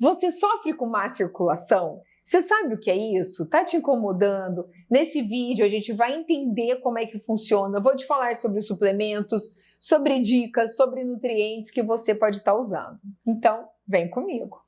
Você sofre com má circulação? Você sabe o que é isso? Tá te incomodando? Nesse vídeo a gente vai entender como é que funciona. Vou te falar sobre suplementos, sobre dicas, sobre nutrientes que você pode estar usando. Então, vem comigo.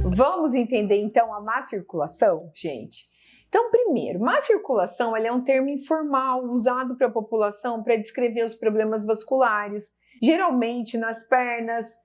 Vamos entender então a má circulação, gente? Então, primeiro, má circulação é um termo informal usado para a população para descrever os problemas vasculares, geralmente nas pernas,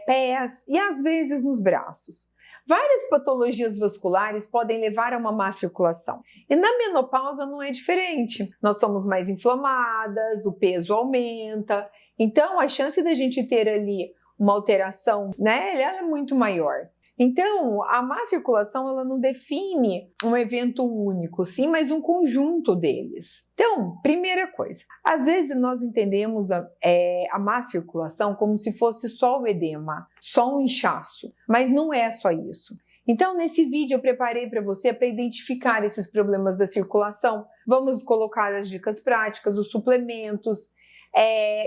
pés e às vezes nos braços. Várias patologias vasculares podem levar a uma má circulação. E na menopausa não é diferente. Nós somos mais inflamadas, o peso aumenta, então a chance da gente ter ali uma alteração, ela é muito maior. Então, a má circulação ela não define um evento único, sim, mas um conjunto deles. Então, primeira coisa, às vezes nós entendemos a má circulação como se fosse só o edema, só um inchaço, mas não é só isso. Então, nesse vídeo eu preparei para você para identificar esses problemas da circulação. Vamos colocar as dicas práticas, os suplementos,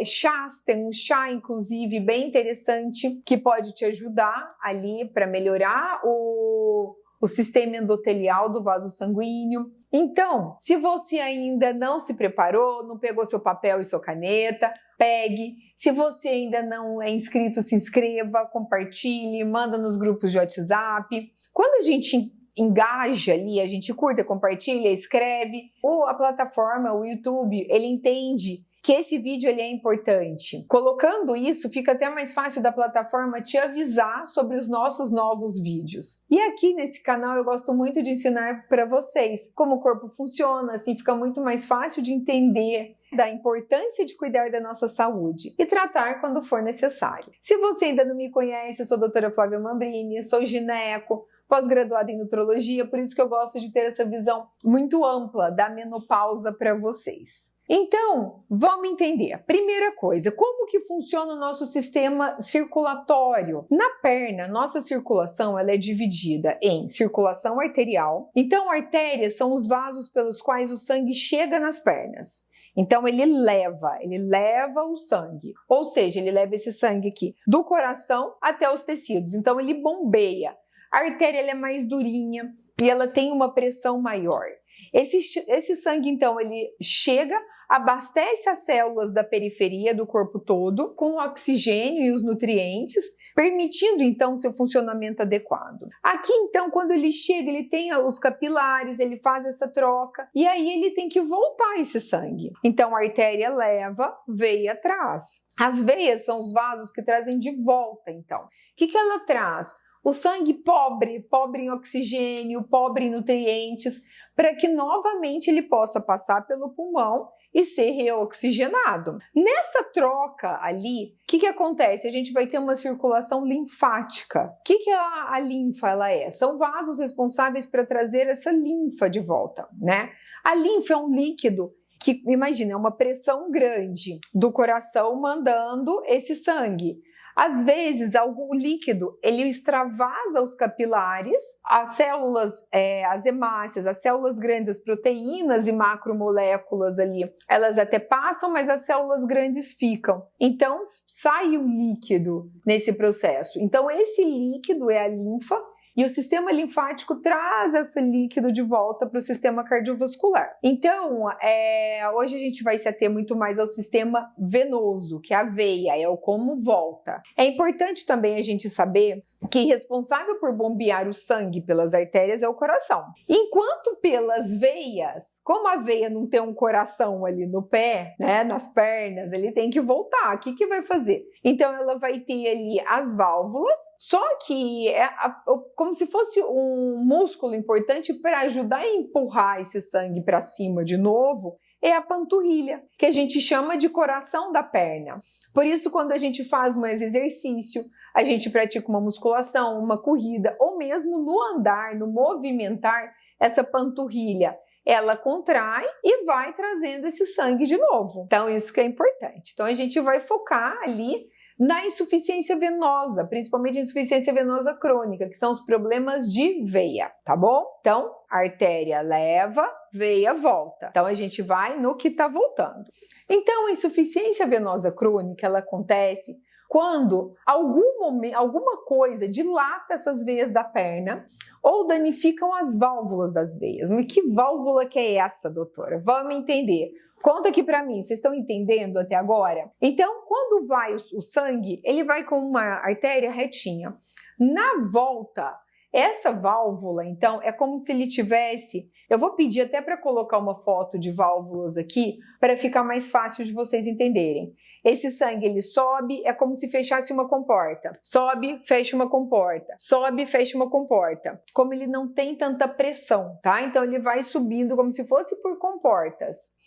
chás, tem um chá inclusive bem interessante que pode te ajudar ali para melhorar o sistema endotelial do vaso sanguíneo. Então, se você ainda não se preparou, não pegou seu papel e sua caneta, pegue. Se você ainda não é inscrito, se inscreva, compartilhe, manda nos grupos de WhatsApp. Quando a gente engaja ali, a gente curta, compartilha, escreve, a plataforma, o YouTube, ele entende que esse vídeo ele é importante. Colocando isso, fica até mais fácil da plataforma te avisar sobre os nossos novos vídeos. E aqui nesse canal eu gosto muito de ensinar para vocês como o corpo funciona, assim fica muito mais fácil de entender da importância de cuidar da nossa saúde e tratar quando for necessário. Se você ainda não me conhece, eu sou a doutora Flávia Mambrini, sou gineco, pós-graduada em nutrologia, por isso que eu gosto de ter essa visão muito ampla da menopausa para vocês. Então, vamos entender. Primeira coisa, como que funciona o nosso sistema circulatório? Na perna, nossa circulação ela é dividida em circulação arterial. Então, artérias são os vasos pelos quais o sangue chega nas pernas. Então, ele leva o sangue. Ou seja, ele leva esse sangue aqui do coração até os tecidos. Então, ele bombeia. A artéria ela é mais durinha e ela tem uma pressão maior. Esse sangue, então, ele chega, abastece as células da periferia do corpo todo com o oxigênio e os nutrientes, permitindo, então, seu funcionamento adequado. Aqui, então, quando ele chega, ele tem os capilares, ele faz essa troca e aí ele tem que voltar esse sangue. Então, a artéria leva, veia traz. As veias são os vasos que trazem de volta, então. O que ela traz? O sangue pobre em oxigênio, pobre em nutrientes, para que novamente ele possa passar pelo pulmão e ser reoxigenado. Nessa troca ali, o que acontece? A gente vai ter uma circulação linfática. O que a linfa ela é? São vasos responsáveis para trazer essa linfa de volta, né? A linfa é um líquido que, imagina, é uma pressão grande do coração mandando esse sangue. Às vezes, algum líquido, ele extravasa os capilares, as células, as hemácias, as células grandes, as proteínas e macromoléculas ali, elas até passam, mas as células grandes ficam. Então, sai o líquido nesse processo. Então, esse líquido é a linfa, e o sistema linfático traz esse líquido de volta para o sistema cardiovascular. Então, hoje a gente vai se ater muito mais ao sistema venoso, que é a veia, é o como volta. É importante também a gente saber que responsável por bombear o sangue pelas artérias é o coração. Enquanto pelas veias, como a veia não tem um coração ali no pé, né, nas pernas, ele tem que voltar. O que vai fazer? Então, ela vai ter ali as válvulas, só que como se fosse um músculo importante para ajudar a empurrar esse sangue para cima de novo, é a panturrilha, que a gente chama de coração da perna. Por isso, quando a gente faz mais exercício, a gente pratica uma musculação, uma corrida, ou mesmo no andar, no movimentar, essa panturrilha, ela contrai e vai trazendo esse sangue de novo. Então, isso que é importante. Então, a gente vai focar ali na insuficiência venosa, principalmente insuficiência venosa crônica, que são os problemas de veia, tá bom? Então, a artéria leva, veia volta. Então a gente vai no que está voltando. Então a insuficiência venosa crônica ela acontece quando alguma coisa dilata essas veias da perna ou danificam as válvulas das veias. Mas que válvula que é essa, doutora? Vamos entender. Conta aqui para mim, vocês estão entendendo até agora? Então, quando vai o sangue, ele vai com uma artéria retinha. Na volta, essa válvula, então, é como se ele tivesse... Eu vou pedir até para colocar uma foto de válvulas aqui, para ficar mais fácil de vocês entenderem. Esse sangue, ele sobe, é como se fechasse uma comporta. Sobe, fecha uma comporta. Sobe, fecha uma comporta. Como ele não tem tanta pressão, tá? Então, ele vai subindo como se fosse por comportas.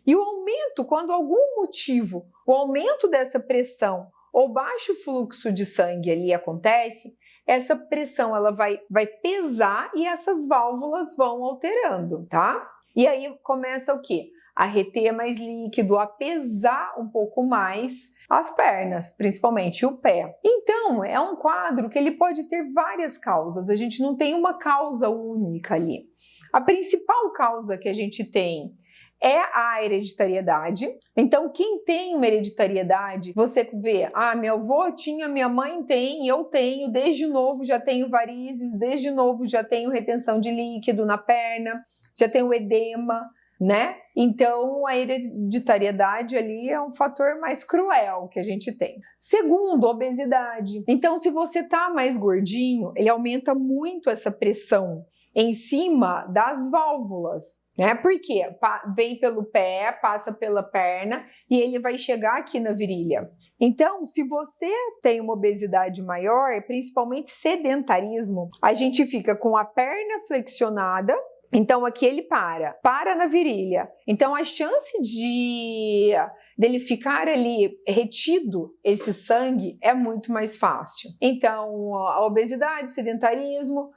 E o aumento, quando algum motivo, o aumento dessa pressão ou baixo fluxo de sangue ali acontece, essa pressão ela vai pesar e essas válvulas vão alterando, tá? E aí começa o quê? A reter mais líquido, a pesar um pouco mais as pernas, principalmente o pé. Então, é um quadro que ele pode ter várias causas, a gente não tem uma causa única ali. A principal causa que a gente tem é a hereditariedade. Então, quem tem uma hereditariedade, você vê, meu avô tinha, minha mãe tem, eu tenho, desde novo já tenho varizes, desde novo já tenho retenção de líquido na perna, já tenho edema, né? Então, a hereditariedade ali é um fator mais cruel que a gente tem. Segundo, obesidade. Então, se você tá mais gordinho, ele aumenta muito essa pressão em cima das válvulas, né? Porque vem pelo pé, passa pela perna e ele vai chegar aqui na virilha. Então, se você tem uma obesidade maior, principalmente sedentarismo, a gente fica com a perna flexionada. Então, aqui ele para na virilha. Então, a chance dele ficar ali retido, esse sangue, é muito mais fácil. Então, a obesidade, o sedentarismo,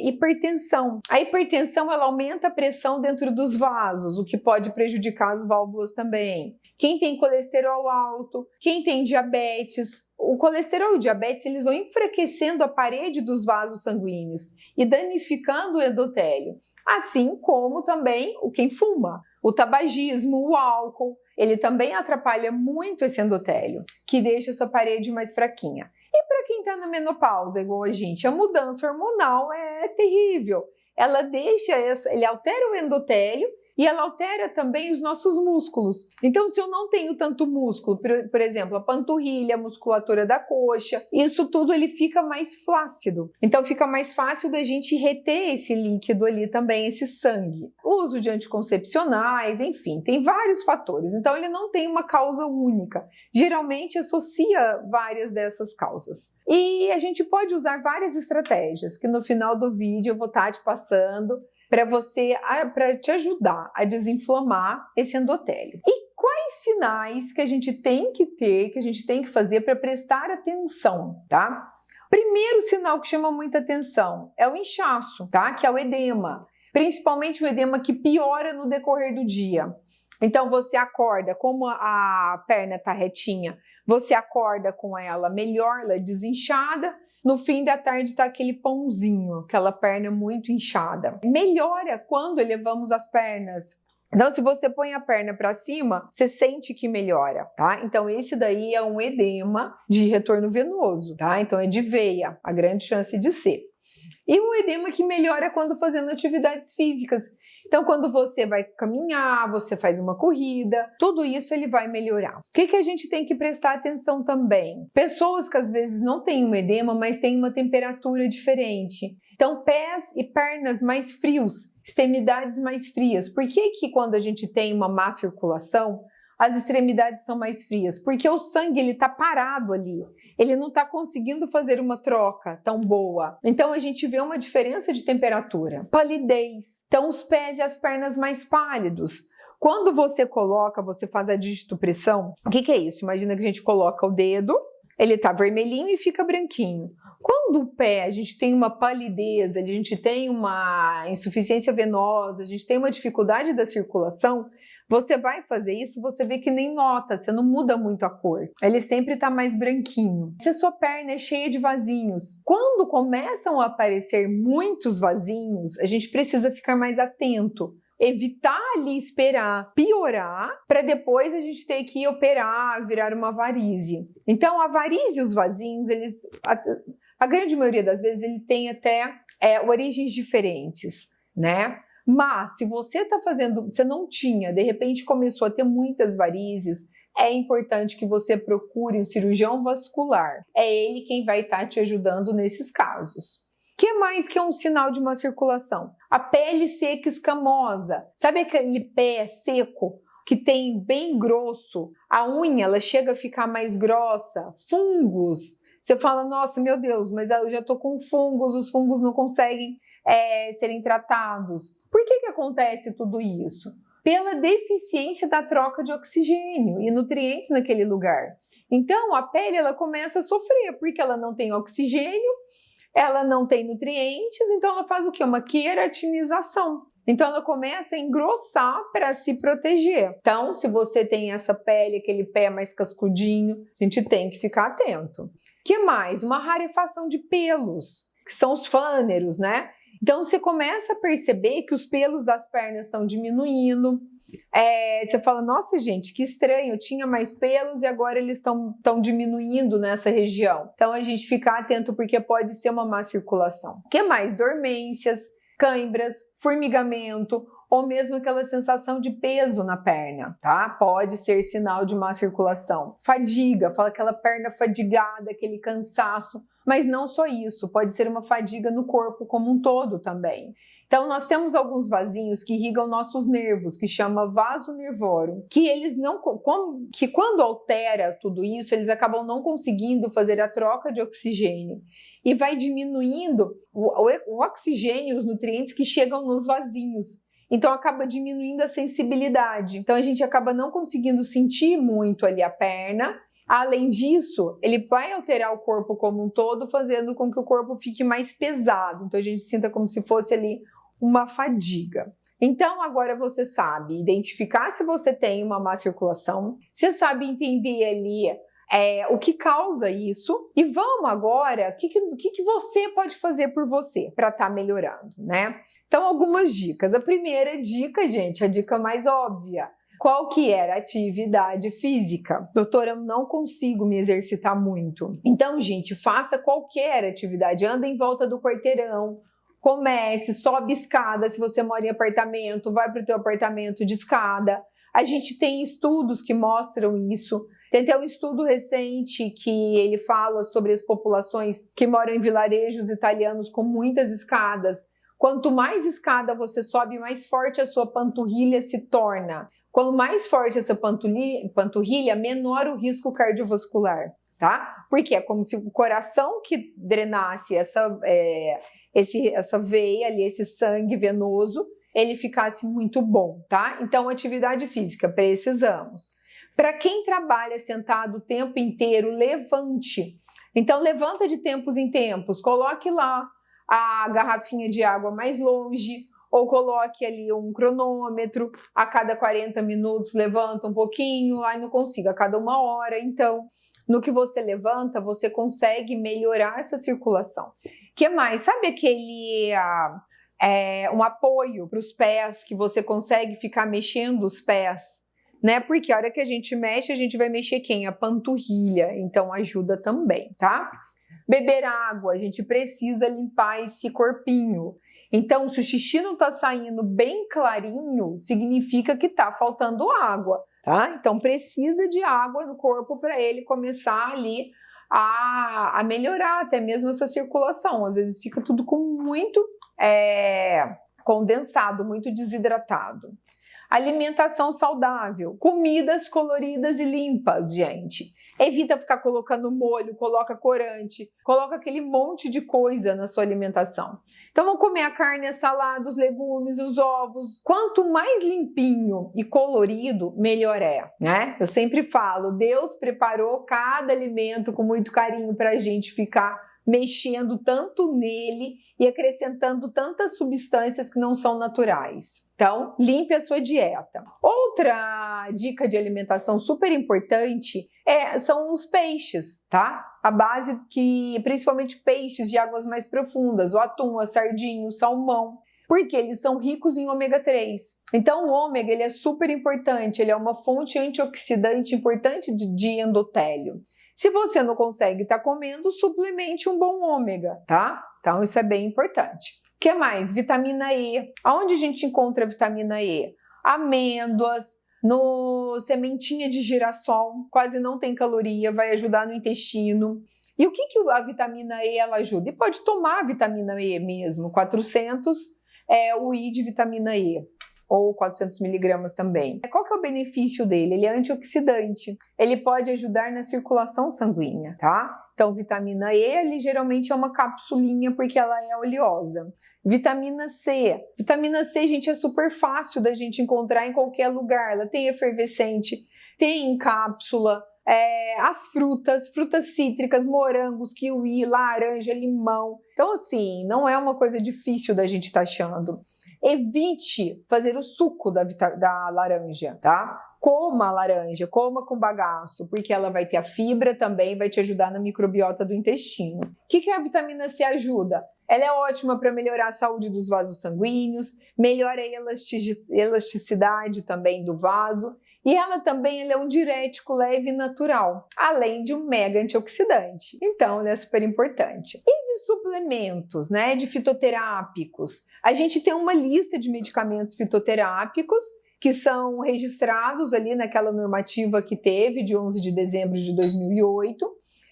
hipertensão. A hipertensão ela aumenta a pressão dentro dos vasos, o que pode prejudicar as válvulas também. Quem tem colesterol alto, quem tem diabetes, o colesterol e o diabetes eles vão enfraquecendo a parede dos vasos sanguíneos e danificando o endotélio. Assim como também quem fuma, o tabagismo, o álcool, ele também atrapalha muito esse endotélio, que deixa essa parede mais fraquinha. E para quem está na menopausa, igual a gente, a mudança hormonal é terrível. Ele altera o endotélio e ela altera também os nossos músculos. Então, se eu não tenho tanto músculo, por exemplo, a panturrilha, a musculatura da coxa, isso tudo ele fica mais flácido. Então, fica mais fácil da gente reter esse líquido ali também, esse sangue. O uso de anticoncepcionais, enfim, tem vários fatores. Então, ele não tem uma causa única. Geralmente, associa várias dessas causas. E a gente pode usar várias estratégias, que no final do vídeo eu vou estar te passando para te ajudar a desinflamar esse endotélio. E quais sinais que a gente tem que ter, que a gente tem que fazer para prestar atenção, tá? Primeiro sinal que chama muita atenção é o inchaço, tá? Que é o edema, principalmente o edema que piora no decorrer do dia. Então você acorda, como a perna tá retinha, você acorda com ela melhor, ela desinchada. No fim da tarde está aquele pãozinho, aquela perna muito inchada. Melhora quando elevamos as pernas. Então, se você põe a perna para cima, você sente que melhora, tá? Então, esse daí é um edema de retorno venoso, tá? Então, é de veia, a grande chance de ser. E um edema que melhora quando fazendo atividades físicas. Então, quando você vai caminhar, você faz uma corrida, tudo isso ele vai melhorar. O que a gente tem que prestar atenção também? Pessoas que às vezes não têm um edema, mas têm uma temperatura diferente. Então, pés e pernas mais frios, extremidades mais frias. Por que quando a gente tem uma má circulação, as extremidades são mais frias? Porque o sangue ele está parado ali. Ele não está conseguindo fazer uma troca tão boa. Então, a gente vê uma diferença de temperatura. Palidez. Então, os pés e as pernas mais pálidos. Quando você faz a digitopressão, o que é isso? Imagina que a gente coloca o dedo, ele está vermelhinho e fica branquinho. Quando o pé, a gente tem uma palidez, a gente tem uma insuficiência venosa, a gente tem uma dificuldade da circulação, você vai fazer isso, você vê que nem nota, você não muda muito a cor. Ele sempre está mais branquinho. Se a sua perna é cheia de vasinhos, quando começam a aparecer muitos vasinhos, a gente precisa ficar mais atento. evitar ali esperar piorar para depois a gente ter que operar, virar uma varíze. Então, a varíze e os vasinhos, a grande maioria das vezes, ele tem até origens diferentes, né? Mas, se você está fazendo, você não tinha, de repente começou a ter muitas varizes, é importante que você procure um cirurgião vascular. É ele quem vai estar te ajudando nesses casos. O que mais que é um sinal de má circulação? A pele seca escamosa. Sabe aquele pé seco que tem bem grosso? A unha, ela chega a ficar mais grossa. Fungos. Você fala, nossa, meu Deus, mas eu já tô com fungos, os fungos não conseguem serem tratados. Por que acontece tudo isso? Pela deficiência da troca de oxigênio e nutrientes naquele lugar. Então, a pele ela começa a sofrer, porque ela não tem oxigênio, ela não tem nutrientes, então ela faz o quê? Uma queratinização. Então, ela começa a engrossar para se proteger. Então, se você tem essa pele, aquele pé mais cascudinho, a gente tem que ficar atento. O que mais? Uma rarefação de pelos, que são os fâneros, né? Então, você começa a perceber que os pelos das pernas estão diminuindo. Você fala, nossa, gente, que estranho, eu tinha mais pelos e agora eles estão diminuindo nessa região. Então, a gente fica atento porque pode ser uma má circulação. O que mais? Dormências, cãibras, formigamento ou mesmo aquela sensação de peso na perna, tá? Pode ser sinal de má circulação. Fadiga, fala aquela perna fadigada, aquele cansaço. Mas não só isso, pode ser uma fadiga no corpo como um todo também. Então, nós temos alguns vasinhos que irrigam nossos nervos, que chama vaso nervorum, que eles não, que quando altera tudo isso, eles acabam não conseguindo fazer a troca de oxigênio e vai diminuindo o oxigênio, os nutrientes que chegam nos vasinhos. Então, acaba diminuindo a sensibilidade. Então, a gente acaba não conseguindo sentir muito ali a perna. Além disso, ele vai alterar o corpo como um todo, fazendo com que o corpo fique mais pesado. Então, a gente sinta como se fosse ali uma fadiga. Então, agora você sabe identificar se você tem uma má circulação, você sabe entender ali o que causa isso. E vamos agora, o que você pode fazer por você para estar melhorando, né? Então, algumas dicas. A primeira dica, gente, a dica mais óbvia. Qual que era? Atividade física. Doutora, eu não consigo me exercitar muito. Então, gente, faça qualquer atividade. Anda em volta do quarteirão, comece, sobe escada. Se você mora em apartamento, vai para o teu apartamento de escada. A gente tem estudos que mostram isso. Tem até um estudo recente que ele fala sobre as populações que moram em vilarejos italianos com muitas escadas. Quanto mais escada você sobe, mais forte a sua panturrilha se torna. Quanto mais forte essa panturrilha, menor o risco cardiovascular, tá? Porque é como se o coração que drenasse essa veia ali, esse sangue venoso, ele ficasse muito bom, tá? Então, atividade física, precisamos. Para quem trabalha sentado o tempo inteiro, levante. Então, levanta de tempos em tempos, coloque lá a garrafinha de água mais longe, ou coloque ali um cronômetro, a cada 40 minutos levanta um pouquinho, não consigo, a cada 1 hora. Então, no que você levanta, você consegue melhorar essa circulação. O que mais? Sabe aquele um apoio para os pés, que você consegue ficar mexendo os pés, né? Porque a hora que a gente mexe, a gente vai mexer quem? A panturrilha, então ajuda também, tá? Beber água, a gente precisa limpar esse corpinho. Então, se o xixi não está saindo bem clarinho, significa que está faltando água, tá? Então, precisa de água no corpo para ele começar ali a melhorar até mesmo essa circulação. Às vezes fica tudo com muito condensado, muito desidratado. Alimentação saudável, comidas coloridas e limpas, gente. Evita ficar colocando molho, coloca corante, coloca aquele monte de coisa na sua alimentação. Então, vamos comer a carne, a salada, os legumes, os ovos. Quanto mais limpinho e colorido, melhor é, né? Eu sempre falo, Deus preparou cada alimento com muito carinho para a gente ficar mexendo tanto nele e acrescentando tantas substâncias que não são naturais. Então, limpe a sua dieta. Outra dica de alimentação super importante são os peixes, tá? A base que, principalmente peixes de águas mais profundas, o atum, a sardinha, o salmão. porque eles são ricos em ômega 3. Então o ômega ele é super importante, ele é uma fonte antioxidante importante de endotélio. Se você não consegue estar comendo, suplemente um bom ômega, tá? Então isso é bem importante. O que mais? Vitamina E. Aonde a gente encontra a vitamina E? Amêndoas, no sementinha de girassol, quase não tem caloria, vai ajudar no intestino. E o que a vitamina E ela ajuda? E pode tomar a vitamina E mesmo, 400 é o I de vitamina E, ou 400 miligramas também. Qual que é o benefício dele? Ele é antioxidante, ele pode ajudar na circulação sanguínea, tá? Então, vitamina E, ele geralmente é uma capsulinha porque ela é oleosa. Vitamina C. Vitamina C, gente, é super fácil da gente encontrar em qualquer lugar. Ela tem efervescente, tem em cápsula, as frutas cítricas, morangos, kiwi, laranja, limão. Então, assim, não é uma coisa difícil da gente estar achando. Evite fazer o suco da laranja, tá? Coma a laranja, coma com bagaço, porque ela vai ter a fibra também, vai te ajudar na microbiota do intestino. O que a vitamina C ajuda? Ela é ótima para melhorar a saúde dos vasos sanguíneos, melhora a elasticidade também do vaso, e ela também é um diurético leve e natural, além de um mega antioxidante. Então, ela é super importante. E de suplementos, né, de fitoterápicos? A gente tem uma lista de medicamentos fitoterápicos que são registrados ali naquela normativa que teve de 11 de dezembro de 2008,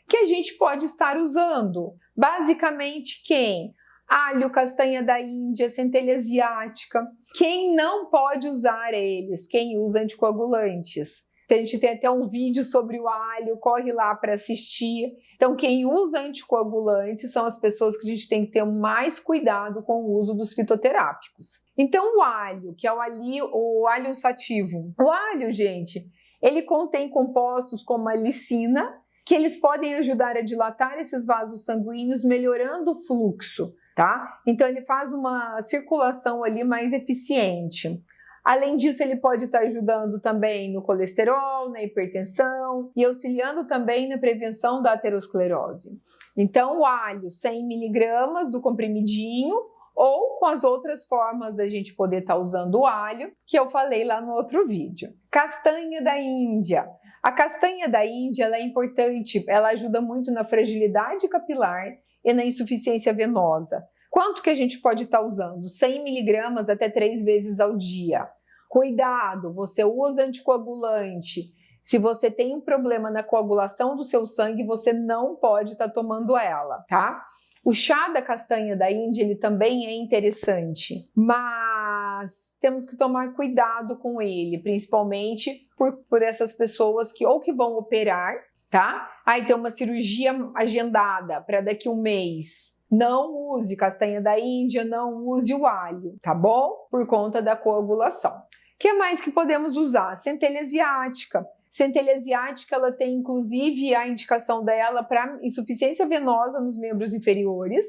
que a gente pode estar usando. Basicamente, quem? Alho, castanha da Índia, centelha asiática. Quem não pode usar eles? Quem usa anticoagulantes. A gente tem até um vídeo sobre o alho, corre lá para assistir. Então, quem usa anticoagulantes são as pessoas que a gente tem que ter mais cuidado com o uso dos fitoterápicos. Então, o alho, que é o alho sativo. O alho, gente, ele contém compostos como a lisina, que eles podem ajudar a dilatar esses vasos sanguíneos, melhorando o fluxo, tá? Então, ele faz uma circulação ali mais eficiente. Além disso, ele pode estar ajudando também no colesterol, na hipertensão e auxiliando também na prevenção da aterosclerose. Então, o alho, 100 miligramas do comprimidinho, ou com as outras formas da gente poder estar usando o alho, que eu falei lá no outro vídeo. Castanha da Índia. A castanha da Índia ela é importante, ela ajuda muito na fragilidade capilar e na insuficiência venosa. Quanto que a gente pode estar usando? 100 miligramas até 3 vezes ao dia. Cuidado, você usa anticoagulante. Se você tem um problema na coagulação do seu sangue, você não pode estar tomando ela, tá? O chá da castanha da Índia, ele também é interessante, mas temos que tomar cuidado com ele, principalmente por essas pessoas que vão operar, tá? Aí tem uma cirurgia agendada para daqui a um mês. Não use castanha da Índia, não use o alho, tá bom? Por conta da coagulação. O que mais que podemos usar? Centelha asiática. Centelha asiática, ela tem inclusive a indicação dela para insuficiência venosa nos membros inferiores,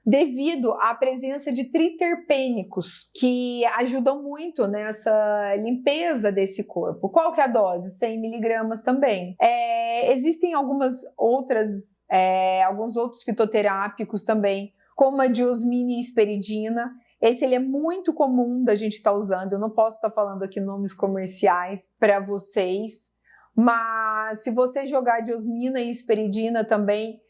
devido à presença de triterpênicos, que ajudam muito nessa limpeza desse corpo. Qual que é a dose? 100 miligramas também. Existem alguns outros fitoterápicos também, como a diosmina e esperidina. Esse ele é muito comum da gente estar usando. Eu não posso estar falando aqui nomes comerciais para vocês, mas se você jogar diosmina e esperidina também,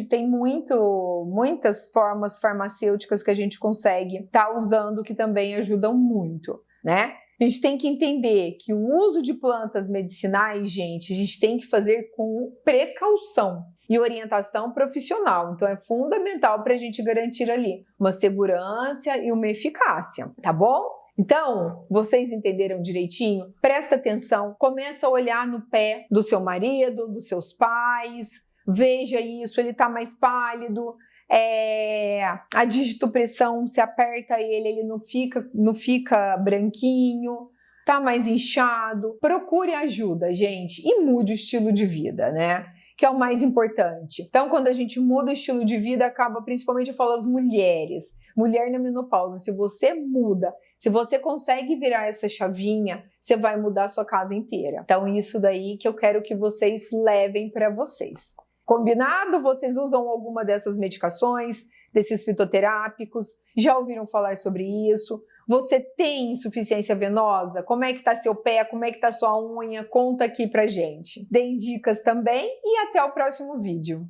tem muitas formas farmacêuticas que a gente consegue estar usando que também ajudam muito, né? A gente tem que entender que o uso de plantas medicinais, gente, a gente tem que fazer com precaução e orientação profissional. Então, é fundamental para a gente garantir ali uma segurança e uma eficácia, tá bom? Então, vocês entenderam direitinho? Presta atenção, começa a olhar no pé do seu marido, dos seus pais, veja isso, ele está mais pálido, a digitopressão, se aperta ele não fica branquinho, tá mais inchado. Procure ajuda, gente, e mude o estilo de vida, né? Que é o mais importante. Então, quando a gente muda o estilo de vida, acaba, principalmente eu falo as mulheres, mulher na menopausa, se você muda, se você consegue virar essa chavinha, você vai mudar a sua casa inteira. Então, isso daí que eu quero que vocês levem para vocês. Combinado? Vocês usam alguma dessas medicações? desses fitoterápicos? Já ouviram falar sobre isso? Você tem insuficiência venosa? Como é que tá seu pé? Como é que tá sua unha? Conta aqui pra gente. Deem dicas também e até o próximo vídeo.